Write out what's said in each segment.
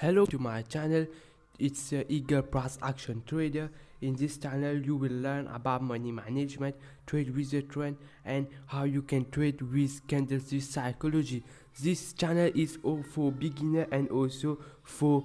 Hello to my channel. It's Eagle Price Action Trader. In this channel you will learn about money management, trade with the trend, and how you can trade with candlestick psychology. This channel is all for beginner and also for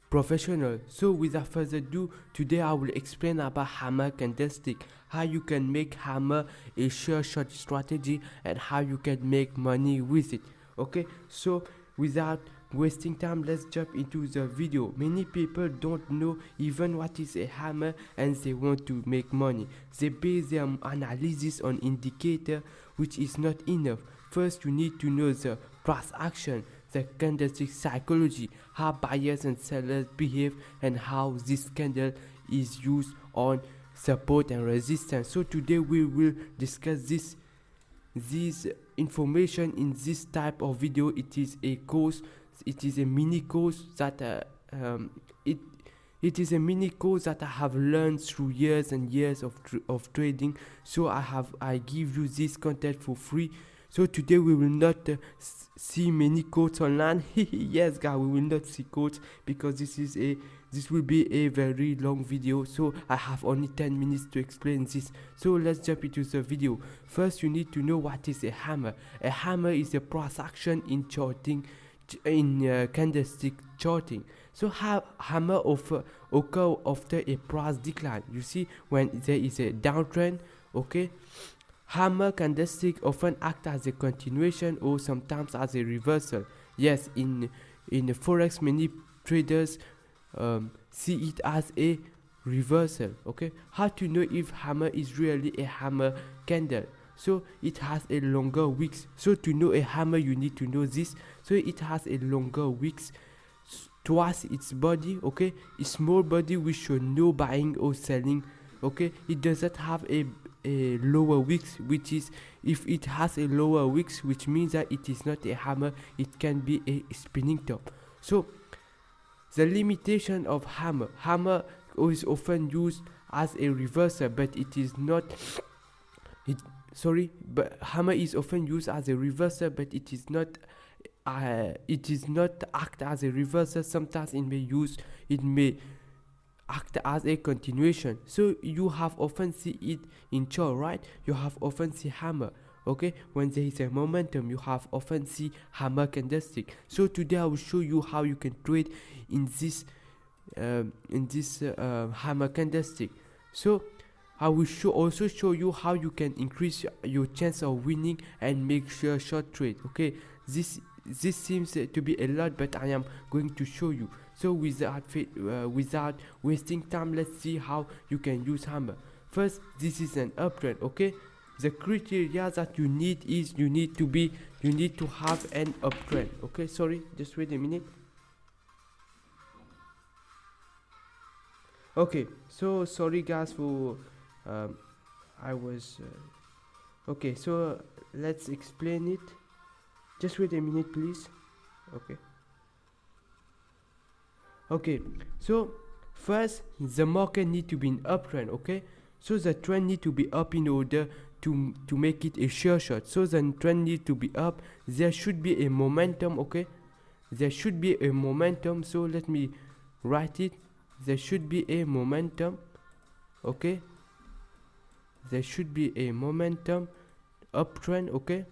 professional. So without further ado, today I will explain about hammer candlestick, how you can make hammer a sure shot strategy, and how you can make money with it. Okay, so without wasting time, let's jump into the video. Many people don't know even what is a hammer and they want to make money. They base their analysis on indicator, which is not enough. First you need to know the price action, the candlestick psychology, how buyers and sellers behave, and how this candle is used on support and resistance. So today we will discuss this information in this type of video. It is a course, it is a mini course that it is a mini course that I have learned through years and years of trading. So I give you this content for free. So today we will not see many quotes online. Yes guys, we will not see quotes because this will be a very long video. So I have only 10 minutes to explain this. So let's jump into the video. First you need to know what is a hammer. A hammer is a price action in charting, in candlestick charting. So hammer occur after a price decline. You see, when there is a downtrend, okay, hammer candlestick often act as a continuation or sometimes as a reversal. Yes, in the forex many traders see it as a reversal. Okay, how to know if hammer is really a hammer candle? So it has a longer wicks. So to know a hammer you need to know this. So it has a longer wicks towards its body. Okay, a small body which show no buying or selling. Okay, it doesn't have a lower wicks, which is, if it has a lower wicks, which means that it is not a hammer, it can be a spinning top. So the limitation of hammer is often used as a reversal, but it is not hammer is often used as a reversal, but it is not act as a reversal. Sometimes it may act as a continuation. So you have often see it in chart, right? You have often see hammer. Okay, when there is a momentum you have often see hammer candlestick. So today I will show you how you can trade in this hammer candlestick. So I will also show you how you can increase your chance of winning and make sure short trade. Okay, this seems to be a lot, but I am going to show you. So without wasting time, let's see how you can use hammer. First, this is an uptrend. Okay, the criteria that you need is you need to have an uptrend. Okay, sorry, just wait a minute. Okay, so sorry guys for I was okay, so let's explain it. Just wait a minute please. Okay, so first the market need to be in uptrend. Okay, so the trend need to be up in order to make it a sure shot. So the trend need to be up. There should be a momentum. Okay, there should be a momentum. So let me write it. There should be a momentum. Okay, there should be a momentum uptrend. Okay,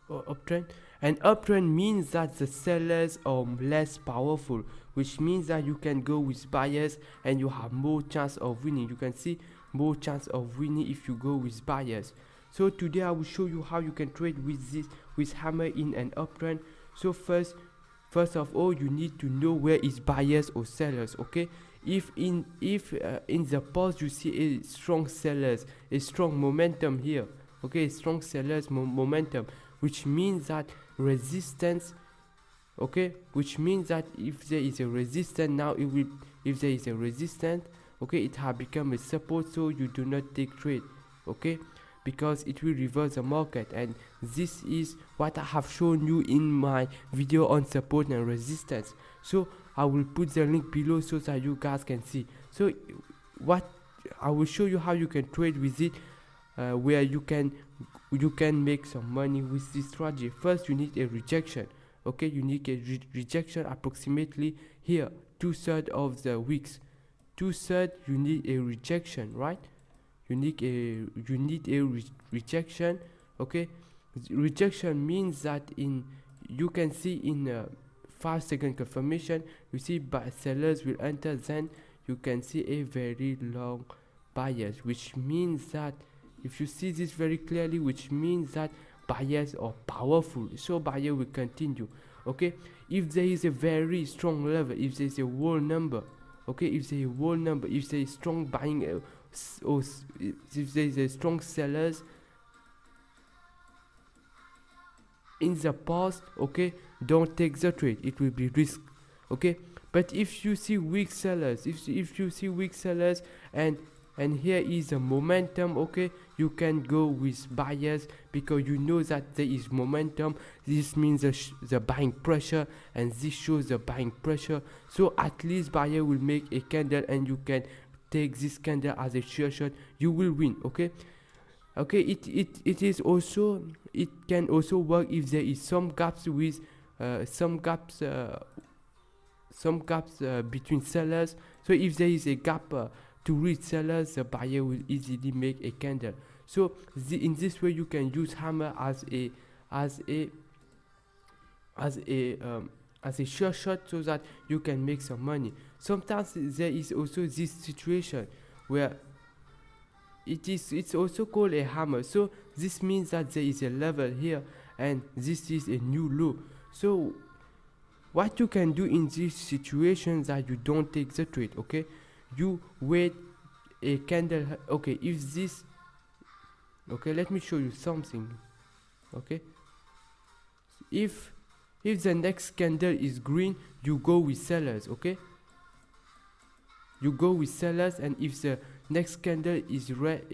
or uptrend. And uptrend means that the sellers are less powerful, which means that you can go with buyers and you have more chance of winning. You can see more chance of winning if you go with buyers. So today I will show you how you can trade with hammer in an uptrend. So first of all, you need to know where is buyers or sellers. Okay, if in the past you see a strong sellers, a strong momentum here. Okay, strong sellers momentum, which means that resistance. Okay, which means that if there is a resistance now, if there is a resistance, okay, it has become a support. So you do not take trade. Okay, because it will reverse the market, and this is what I have shown you in my video on support and resistance. So I will put the link below so that you guys can see. So what I will show you how you can trade with it, where you can make some money with this strategy. First you need a rejection. okay, you need a rejection approximately here 2/3 of the wicks. 2/3 you need a rejection, right? You need a rejection, okay. Rejection means that you can see in 5-second confirmation, you see sellers will enter, then you can see a very long bias, which means that if you see this very clearly, which means that buyers are powerful, so buyer will continue, okay. If there is a very strong level, if there is a whole number, okay, if there is a whole number, if there is strong buying or if there is a strong sellers in the past, okay, don't take the trade, it will be risk, okay. But if you see weak sellers, if you see weak sellers and here is a momentum, okay, you can go with buyers because you know that there is momentum. This means the buying pressure, and this shows the buying pressure, so at least buyer will make a candle and you can take this candle as a shear shot, you will win, okay. Okay, it is also, it can also work if there is some gaps with some gaps between sellers. So if there is a gap to reach sellers, the buyer will easily make a candle. So in this way you can use hammer as a sure shot, so that you can make some money. Sometimes there is also this situation where it's also called a hammer. So this means that there is a level here and this is a new low. So what you can do in this situation that you don't take the trade, okay, you wait a candle, okay. If this, okay, let me show you something, okay. If the next candle is green, you go with sellers, okay, you go with sellers. And if the next candle is red,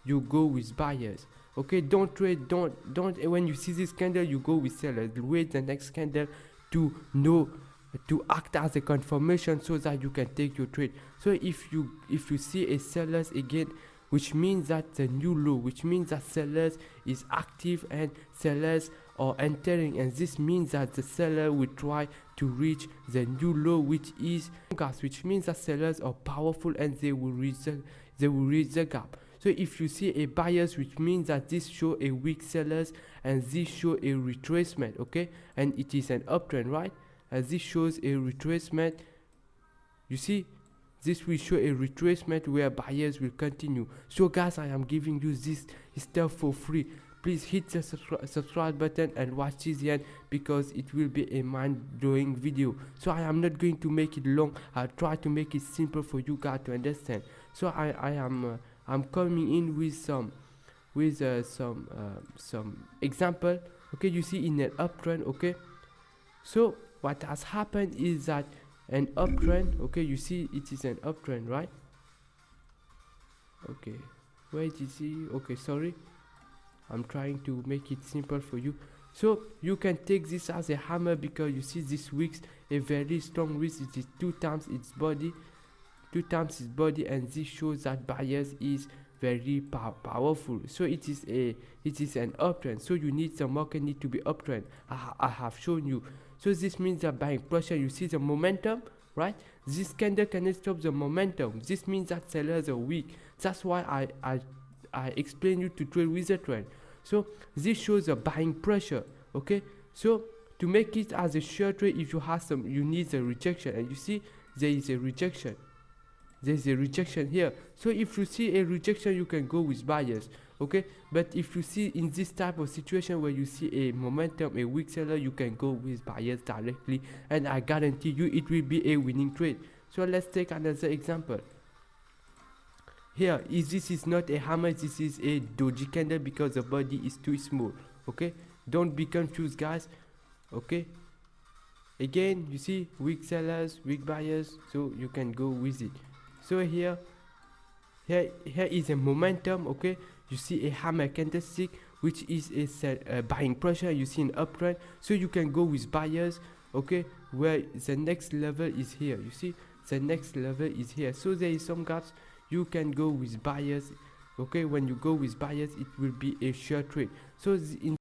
you go with buyers, okay. Don't trade, don't when you see this candle you go with sellers. Wait the next candle to act as a confirmation, so that you can take your trade. So if you see a sellers again, which means that the new low, which means that sellers is active and sellers are entering, and this means that the seller will try to reach the new low, which is gas, which means that sellers are powerful and they will reach the gap. So if you see a buyers, which means that this show a weak sellers and this show a retracement, okay, and it is an uptrend, right? As this shows a retracement, you see this will show a retracement where buyers will continue. So guys, I am giving you this stuff for free. Please hit the subscribe button and watch this end, because it will be a mind-blowing video. So I am not going to make it long. I'll try to make it simple for you guys to understand. So I'm coming in with some example, okay. You see in an uptrend, okay. So what has happened is that an uptrend, okay, you see it is an uptrend, right? Okay, wait, you see, okay, sorry, I'm trying to make it simple for you. So you can take this as a hammer, because you see this wicks a very strong wick. It is 2 times its body, and this shows that buyers is very powerful. So it is an uptrend, so you need the market need to be uptrend. I have shown you. So this means that buying pressure, you see the momentum, right? This candle cannot stop the momentum. This means that sellers are weak. That's why I explain you to trade with the trend. So this shows the buying pressure, okay. So to make it as a shear trade, if you have some, you need a rejection, and you see there is a rejection. There's a rejection here. So if you see a rejection, you can go with buyers, okay. But if you see in this type of situation where you see a momentum, a weak seller, you can go with buyers directly, and I guarantee you it will be a winning trade. So let's take another example. Here this is not a hammer, this is a doji candle, because the body is too small, okay. Don't be confused, guys, okay. Again, you see weak sellers, weak buyers, so you can go with it. So here is a momentum, okay. You see a hammer candlestick, which is a buying pressure. You see an uptrend, so you can go with buyers, okay, where the next level is here. You see the next level is here, so there is some gaps, you can go with buyers, okay. When you go with buyers, it will be a shear trade. So in